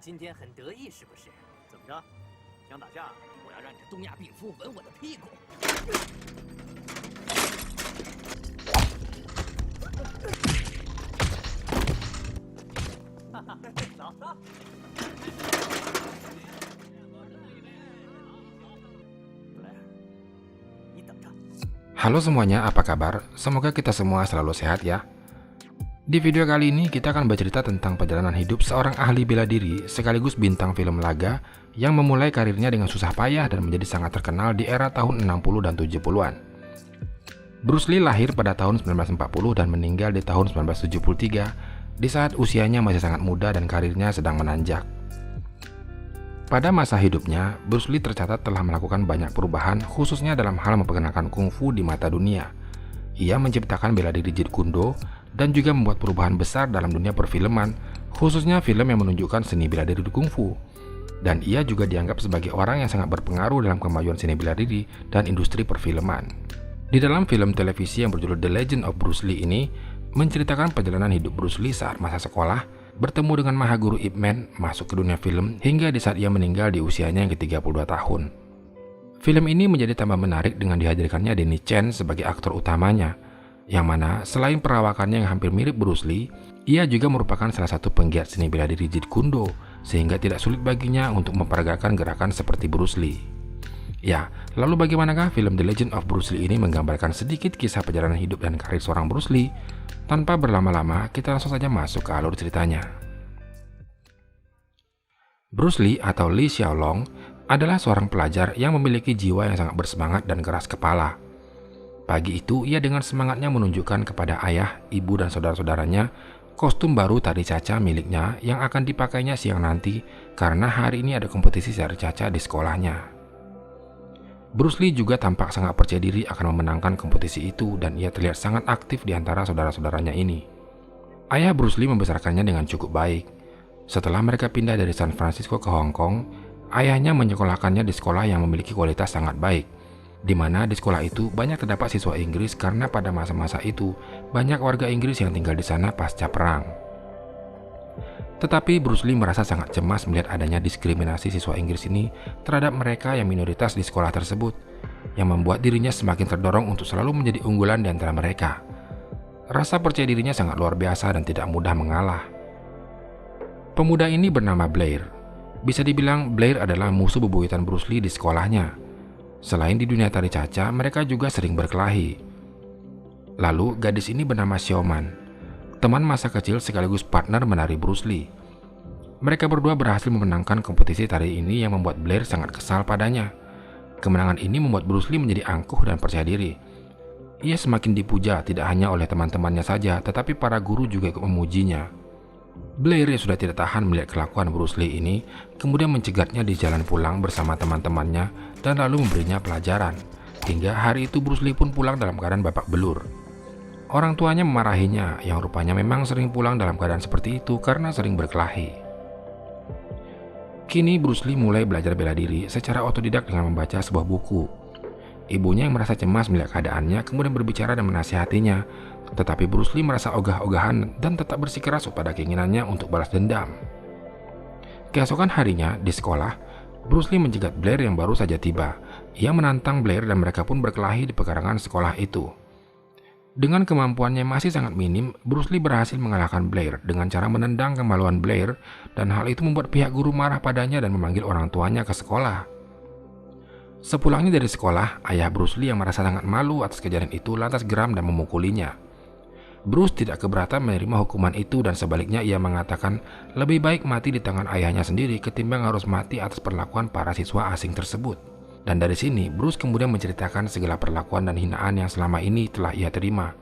今天很得意是不是？怎么着，想打架？我要让你这东亚病夫吻我的屁股！哈哈，走走。Blair，你等着。Halo semuanya, apa kabar? Semoga kita semua selalu sehat ya. Di video kali ini kita akan bercerita tentang perjalanan hidup seorang ahli bela diri sekaligus bintang film laga yang memulai karirnya dengan susah payah dan menjadi sangat terkenal di era tahun 60 dan 70-an. Bruce Lee lahir pada tahun 1940 dan meninggal di tahun 1973 di saat usianya masih sangat muda dan karirnya sedang menanjak. Pada masa hidupnya, Bruce Lee tercatat telah melakukan banyak perubahan khususnya dalam hal memperkenalkan kungfu di mata dunia. Ia menciptakan bela diri Jeet Kune Do dan juga membuat perubahan besar dalam dunia perfilman, khususnya film yang menunjukkan seni bela diri kungfu. Dan ia juga dianggap sebagai orang yang sangat berpengaruh dalam kemajuan seni bela diri dan industri perfilman. Di dalam film televisi yang berjudul The Legend of Bruce Lee ini, menceritakan perjalanan hidup Bruce Lee saat masa sekolah, bertemu dengan mahaguru Ip Man, masuk ke dunia film, hingga di saat ia meninggal di usianya yang ke-32 tahun. Film ini menjadi tambah menarik dengan dihadirkannya Denny Chen sebagai aktor utamanya, yang mana selain perawakannya yang hampir mirip Bruce Lee, ia juga merupakan salah satu penggiat seni bela diri Jeet Kune Do, sehingga tidak sulit baginya untuk memperagakan gerakan seperti Bruce Lee. Ya, lalu bagaimanakah film The Legend of Bruce Lee ini menggambarkan sedikit kisah perjalanan hidup dan karir seorang Bruce Lee? Tanpa berlama-lama, kita langsung saja masuk ke alur ceritanya. Bruce Lee atau Lee Hsiao-long adalah seorang pelajar yang memiliki jiwa yang sangat bersemangat dan keras kepala. Pagi itu, ia dengan semangatnya menunjukkan kepada ayah, ibu, dan saudara-saudaranya kostum baru tari caca miliknya yang akan dipakainya siang nanti karena hari ini ada kompetisi tari caca di sekolahnya. Bruce Lee juga tampak sangat percaya diri akan memenangkan kompetisi itu dan ia terlihat sangat aktif di antara saudara-saudaranya ini. Ayah Bruce Lee membesarkannya dengan cukup baik. Setelah mereka pindah dari San Francisco ke Hong Kong, ayahnya menyekolahkannya di sekolah yang memiliki kualitas sangat baik, di mana di sekolah itu banyak terdapat siswa Inggris karena pada masa-masa itu banyak warga Inggris yang tinggal di sana pasca perang. Tetapi Bruce Lee merasa sangat cemas melihat adanya diskriminasi siswa Inggris ini terhadap mereka yang minoritas di sekolah tersebut, yang membuat dirinya semakin terdorong untuk selalu menjadi unggulan di antara mereka. Rasa percaya dirinya sangat luar biasa dan tidak mudah mengalah. Pemuda ini bernama Blair. Bisa dibilang Blair adalah musuh bebuyutan Bruce Lee di sekolahnya. Selain di dunia tari caca, mereka juga sering berkelahi. Lalu gadis ini bernama Xiaoman, teman masa kecil sekaligus partner menari Bruce Lee. Mereka berdua berhasil memenangkan kompetisi tari ini yang membuat Blair sangat kesal padanya. Kemenangan ini membuat Bruce Lee menjadi angkuh dan percaya diri. Ia semakin dipuja tidak hanya oleh teman-temannya saja, tetapi para guru juga ikut memujinya. Blair yang sudah tidak tahan melihat kelakuan Bruce Lee ini, kemudian mencegatnya di jalan pulang bersama teman-temannya dan lalu memberinya pelajaran. Hingga hari itu Bruce Lee pun pulang dalam keadaan babak belur. Orang tuanya memarahinya, yang rupanya memang sering pulang dalam keadaan seperti itu karena sering berkelahi. Kini Bruce Lee mulai belajar bela diri secara otodidak dengan membaca sebuah buku. Ibunya yang merasa cemas melihat keadaannya kemudian berbicara dan menasihatinya, tetapi Bruce Lee merasa ogah-ogahan dan tetap bersikeras pada keinginannya untuk balas dendam. Keesokan harinya di sekolah, Bruce Lee mencegat Blair yang baru saja tiba. Ia menantang Blair dan mereka pun berkelahi di pekarangan sekolah itu. Dengan kemampuannya masih sangat minim, Bruce Lee berhasil mengalahkan Blair dengan cara menendang kemaluan Blair, dan hal itu membuat pihak guru marah padanya dan memanggil orang tuanya ke sekolah. Sepulangnya dari sekolah, ayah Bruce Lee yang merasa sangat malu atas kejadian itu lantas geram dan memukulinya. Bruce tidak keberatan menerima hukuman itu dan sebaliknya ia mengatakan lebih baik mati di tangan ayahnya sendiri ketimbang harus mati atas perlakuan para siswa asing tersebut. Dan dari sini, Bruce kemudian menceritakan segala perlakuan dan hinaan yang selama ini telah ia terima.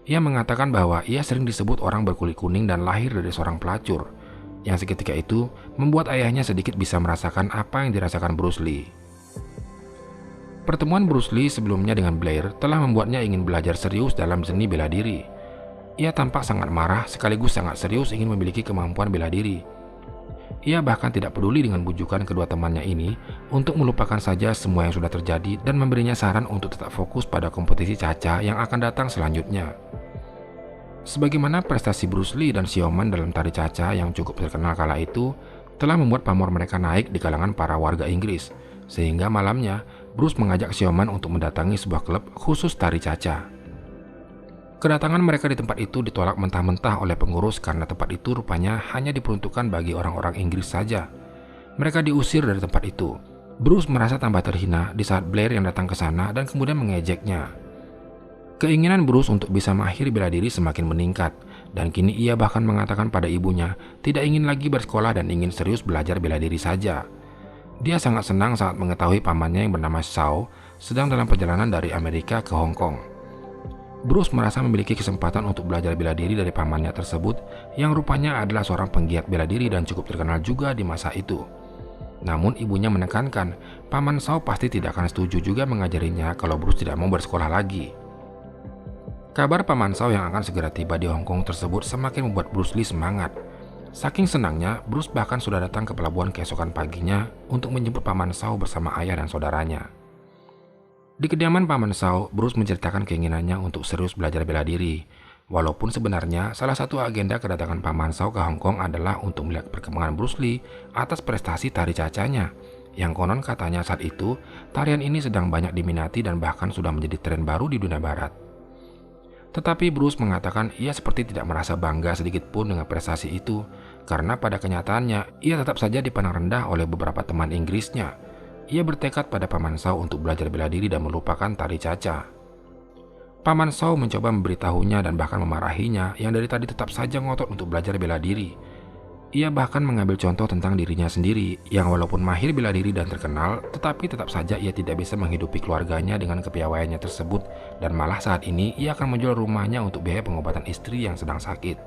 Ia mengatakan bahwa ia sering disebut orang berkulit kuning dan lahir dari seorang pelacur, yang seketika itu membuat ayahnya sedikit bisa merasakan apa yang dirasakan Bruce Lee. Pertemuan Bruce Lee sebelumnya dengan Blair telah membuatnya ingin belajar serius dalam seni bela diri. Ia tampak sangat marah sekaligus sangat serius ingin memiliki kemampuan bela diri. Ia bahkan tidak peduli dengan bujukan kedua temannya ini untuk melupakan saja semua yang sudah terjadi dan memberinya saran untuk tetap fokus pada kompetisi caca yang akan datang selanjutnya. Sebagaimana prestasi Bruce Lee dan Xiaoman dalam tari caca yang cukup terkenal kala itu, telah membuat pamor mereka naik di kalangan para warga Inggris, sehingga malamnya Bruce mengajak Xiaoman untuk mendatangi sebuah klub khusus tari caca. Kedatangan mereka di tempat itu ditolak mentah-mentah oleh pengurus karena tempat itu rupanya hanya diperuntukkan bagi orang-orang Inggris saja. Mereka diusir dari tempat itu. Bruce merasa tambah terhina di saat Blair yang datang ke sana dan kemudian mengejeknya. Keinginan Bruce untuk bisa mengakhiri bela diri semakin meningkat, dan kini ia bahkan mengatakan pada ibunya tidak ingin lagi bersekolah dan ingin serius belajar bela diri saja. Dia sangat senang saat mengetahui pamannya yang bernama Shao sedang dalam perjalanan dari Amerika ke Hong Kong. Bruce merasa memiliki kesempatan untuk belajar bela diri dari pamannya tersebut yang rupanya adalah seorang penggiat bela diri dan cukup terkenal juga di masa itu. Namun ibunya menekankan paman Shao pasti tidak akan setuju juga mengajarinya kalau Bruce tidak mau bersekolah lagi. Kabar paman Shao yang akan segera tiba di Hong Kong tersebut semakin membuat Bruce Lee semangat. Saking senangnya, Bruce bahkan sudah datang ke pelabuhan keesokan paginya untuk menjemput paman Shao bersama ayah dan saudaranya. Di kediaman paman Shao, Bruce menceritakan keinginannya untuk serius belajar bela diri. Walaupun sebenarnya salah satu agenda kedatangan paman Shao ke Hong Kong adalah untuk melihat perkembangan Bruce Lee atas prestasi tari cacanya. Yang konon katanya saat itu, tarian ini sedang banyak diminati dan bahkan sudah menjadi tren baru di dunia barat. Tetapi Bruce mengatakan ia seperti tidak merasa bangga sedikit pun dengan prestasi itu, karena pada kenyataannya ia tetap saja dipandang rendah oleh beberapa teman Inggrisnya. Ia bertekad pada paman Shao untuk belajar bela diri dan melupakan tari caca. Paman Shao mencoba memberitahunya dan bahkan memarahinya yang dari tadi tetap saja ngotot untuk belajar bela diri. Ia bahkan mengambil contoh tentang dirinya sendiri yang walaupun mahir bela diri dan terkenal, tetapi tetap saja ia tidak bisa menghidupi keluarganya dengan kepiawaiannya tersebut, dan malah saat ini ia akan menjual rumahnya untuk biaya pengobatan istri yang sedang sakit.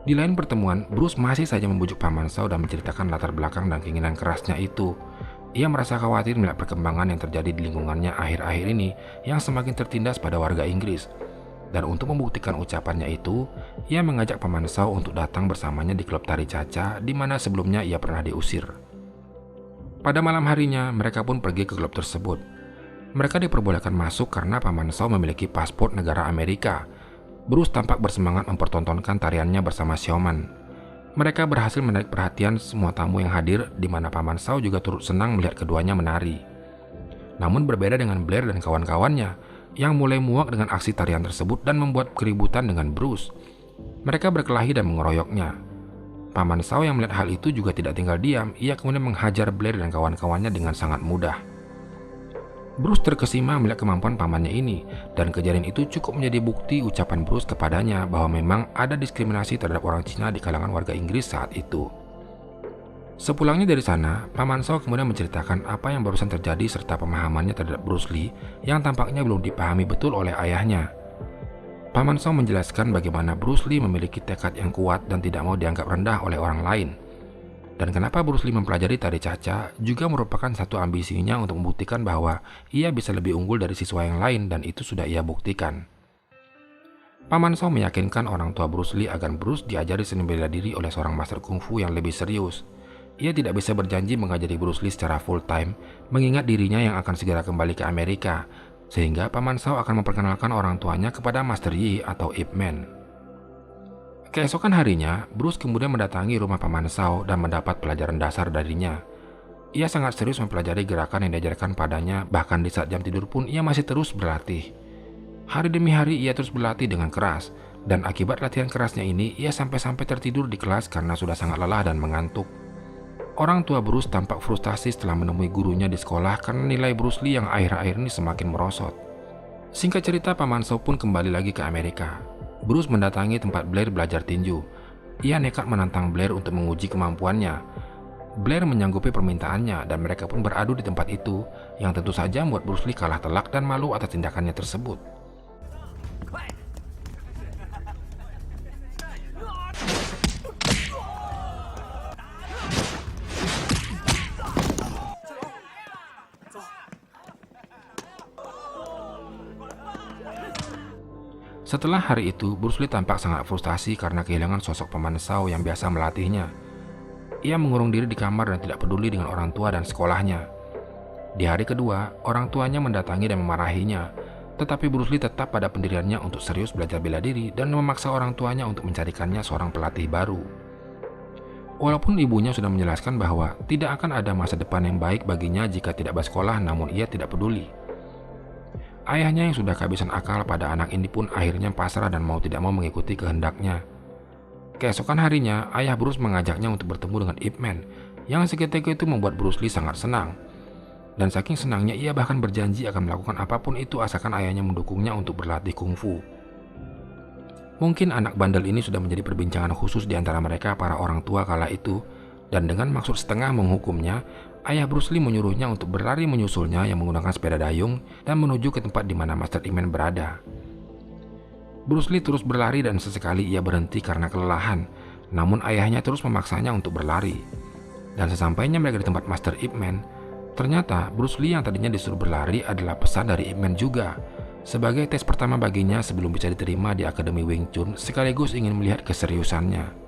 Di lain pertemuan, Bruce masih saja membujuk paman Shao dan menceritakan latar belakang dan keinginan kerasnya itu. Ia merasa khawatir melihat perkembangan yang terjadi di lingkungannya akhir-akhir ini yang semakin tertindas pada warga Inggris. Dan untuk membuktikan ucapannya itu, ia mengajak paman Shao untuk datang bersamanya di klub tari caca di mana sebelumnya ia pernah diusir. Pada malam harinya, mereka pun pergi ke klub tersebut. Mereka diperbolehkan masuk karena paman Shao memiliki paspor negara Amerika. Bruce tampak bersemangat mempertontonkan tariannya bersama Xiaoman. Mereka berhasil menarik perhatian semua tamu yang hadir, di mana paman Shao juga turut senang melihat keduanya menari. Namun berbeda dengan Blair dan kawan-kawannya, yang mulai muak dengan aksi tarian tersebut dan membuat keributan dengan Bruce. Mereka berkelahi dan mengeroyoknya. Paman Shao yang melihat hal itu juga tidak tinggal diam, ia kemudian menghajar Blair dan kawan-kawannya dengan sangat mudah. Bruce terkesima melihat kemampuan pamannya ini, dan kejadian itu cukup menjadi bukti ucapan Bruce kepadanya bahwa memang ada diskriminasi terhadap orang Cina di kalangan warga Inggris saat itu. Sepulangnya dari sana, paman Shao kemudian menceritakan apa yang barusan terjadi serta pemahamannya terhadap Bruce Lee yang tampaknya belum dipahami betul oleh ayahnya. Paman Shao menjelaskan bagaimana Bruce Lee memiliki tekad yang kuat dan tidak mau dianggap rendah oleh orang lain. Dan kenapa Bruce Lee mempelajari tari caca juga merupakan satu ambisinya untuk membuktikan bahwa ia bisa lebih unggul dari siswa yang lain, dan itu sudah ia buktikan. Paman Shao meyakinkan orang tua Bruce Lee agar Bruce diajari seni bela diri oleh seorang master kungfu yang lebih serius. Ia tidak bisa berjanji mengajari Bruce Lee secara full-time, mengingat dirinya yang akan segera kembali ke Amerika, sehingga paman Shao akan memperkenalkan orang tuanya kepada Master Yi atau Ip Man. Keesokan harinya, Bruce kemudian mendatangi rumah paman Shao dan mendapat pelajaran dasar darinya. Ia sangat serius mempelajari gerakan yang diajarkan padanya, bahkan di saat jam tidur pun ia masih terus berlatih. Hari demi hari ia terus berlatih dengan keras, dan akibat latihan kerasnya ini ia sampai-sampai tertidur di kelas karena sudah sangat lelah dan mengantuk. Orang tua Bruce tampak frustasi setelah menemui gurunya di sekolah karena nilai Bruce Lee yang akhir-akhir ini semakin merosot. Singkat cerita, paman Shao pun kembali lagi ke Amerika. Bruce mendatangi tempat Blair belajar tinju. Ia nekat menantang Blair untuk menguji kemampuannya. Blair menyanggupi permintaannya dan mereka pun beradu di tempat itu, yang tentu saja membuat Bruce Lee kalah telak dan malu atas tindakannya tersebut. Setelah hari itu, Bruce Lee tampak sangat frustasi karena kehilangan sosok paman Shao yang biasa melatihnya. Ia mengurung diri di kamar dan tidak peduli dengan orang tua dan sekolahnya. Di hari kedua, orang tuanya mendatangi dan memarahinya, tetapi Bruce Lee tetap pada pendiriannya untuk serius belajar bela diri dan memaksa orang tuanya untuk mencarikannya seorang pelatih baru. Walaupun ibunya sudah menjelaskan bahwa tidak akan ada masa depan yang baik baginya jika tidak bersekolah, namun ia tidak peduli. Ayahnya yang sudah kehabisan akal pada anak ini pun akhirnya pasrah dan mau tidak mau mengikuti kehendaknya. Keesokan harinya, ayah Bruce mengajaknya untuk bertemu dengan Ip Man, yang seketika itu membuat Bruce Lee sangat senang. Dan saking senangnya ia bahkan berjanji akan melakukan apapun itu asalkan ayahnya mendukungnya untuk berlatih kungfu. Mungkin anak bandel ini sudah menjadi perbincangan khusus di antara mereka para orang tua kala itu, dan dengan maksud setengah menghukumnya, ayah Bruce Lee menyuruhnya untuk berlari menyusulnya yang menggunakan sepeda dayung dan menuju ke tempat di mana Master Ip Man berada. Bruce Lee terus berlari dan sesekali ia berhenti karena kelelahan, namun ayahnya terus memaksanya untuk berlari. Dan sesampainya mereka di tempat Master Ip Man, ternyata Bruce Lee yang tadinya disuruh berlari adalah pesan dari Ip Man juga, sebagai tes pertama baginya sebelum bisa diterima di Akademi Wing Chun sekaligus ingin melihat keseriusannya.